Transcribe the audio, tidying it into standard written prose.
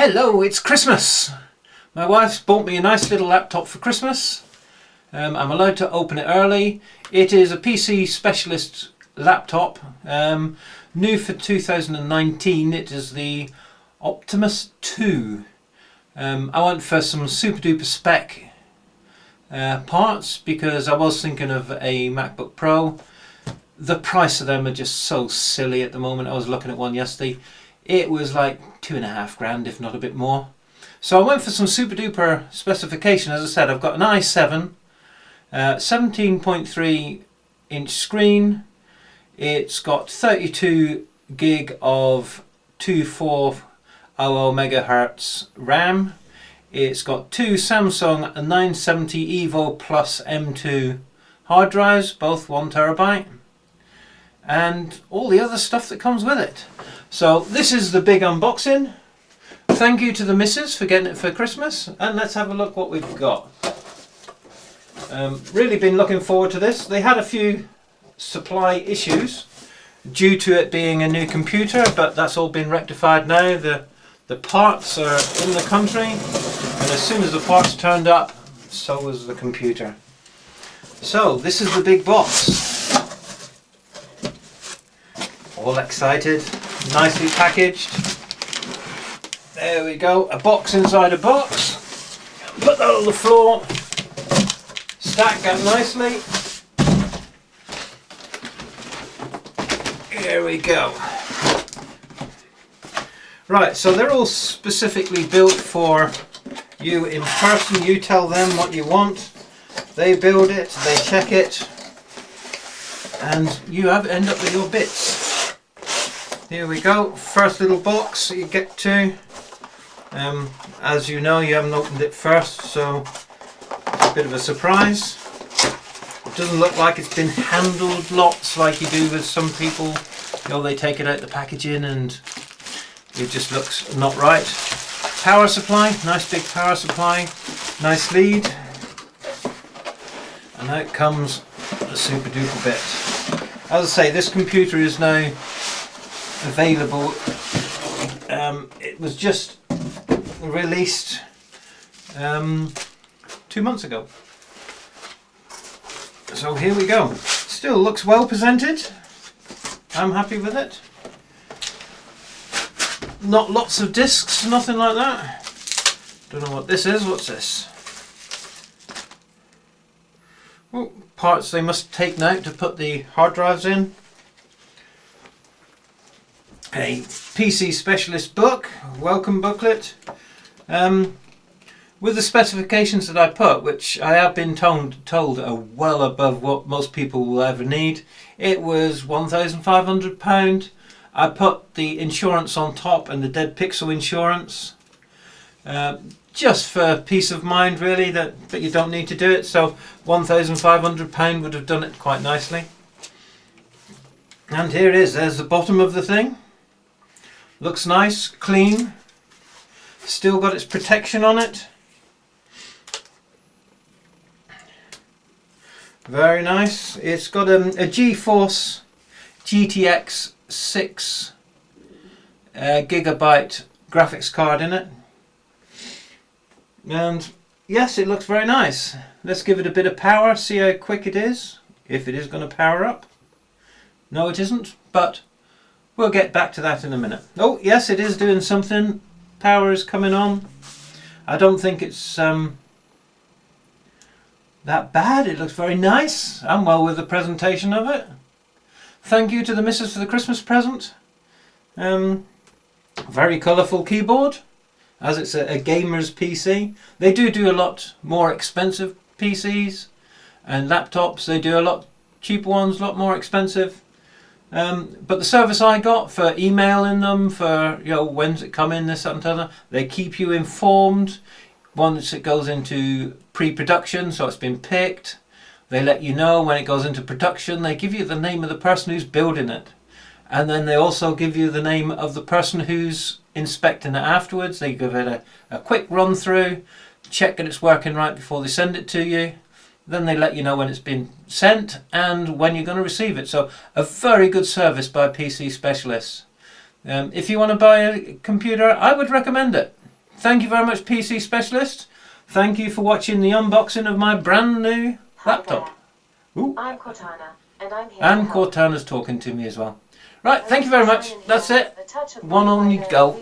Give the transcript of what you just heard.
Hello, it's Christmas. My wife's bought me a nice little laptop for Christmas. I'm allowed to open it early. It is a PC Specialist laptop, new for 2019. It is the Optimus 2. I went for some super duper spec parts because I was thinking of a MacBook Pro. The price of them are just so silly at the moment. I was looking at one yesterday. It was like $2,500, if not a bit more. So I went for some super duper specification. As I said, I've got an i7, 17.3 inch screen. It's got 32 gig of 2400 megahertz RAM. It's got two Samsung 970 Evo Plus M2 hard drives, both 1 terabyte, and all the other stuff that comes with it. So this is the big unboxing. Thank you to the missus for getting it for Christmas, and let's have a look what we've got. Really been looking forward to this. They had a few supply issues due to it being a new computer, but that's all been rectified now. The parts are in the country, and as soon as the parts turned up, so was the computer. So this is the big box. All excited, nicely packaged. There we go, a box inside a box. Put that on the floor, stack that nicely. Here we go. Right, so they're all specifically built for you in person. You tell them what you want, they build it, they check it, and you end up with your bits. Here we go, first little box that you get to. As you know, you haven't opened it first, so it's a bit of a surprise. It doesn't look like it's been handled lots like you do with some people. You know, they take it out the packaging and it just looks not right. Power supply, nice big power supply, nice lead. And out comes the super duper bit. As I say, this computer is now available. It was just released 2 months ago. So here we go. Still looks well presented. I'm happy with it. Not lots of discs, nothing like that. Don't know what this is. What's this? Oh, parts they must take now to put the hard drives in. A PC Specialist book, welcome booklet, with the specifications that I put, which I have been told are well above what most people will ever need. It was £1,500. I put the insurance on top and the dead pixel insurance, just for peace of mind really, but you don't need to do it, so £1,500 would have done it quite nicely. And here it is, there's the bottom of the thing. Looks nice, clean, still got its protection on it. Very nice. It's got a GeForce GTX 6 gigabyte graphics card in it. And yes, it looks very nice. Let's give it a bit of power, see how quick it is, if it is going to power up. No, it isn't, but we'll get back to that in a minute. Oh, yes, it is doing something. Power is coming on. I don't think it's that bad. It looks very nice. I'm well with the presentation of it. Thank you to the missus for the Christmas present. Very colourful keyboard, as it's a gamer's PC. They do a lot more expensive PCs and laptops. They do a lot cheaper ones, a lot more expensive. But the service I got for emailing them, for when's it coming, this, that and other, they keep you informed once it goes into pre-production, so it's been picked. They let you know when it goes into production. They give you the name of the person who's building it, and then they also give you the name of the person who's inspecting it afterwards. They give it a quick run through, check that it's working right before they send it to you. Then they let you know when it's been sent and when you're going to receive it. So a very good service by PC Specialists. If you want to buy a computer, I would recommend it. thank you very much, PC Specialist. Thank you for watching the unboxing of my brand new laptop. Ooh. I'm Cortana, and I'm here and Cortana's talking to me as well. Right, thank you very much. That's it. One on you go.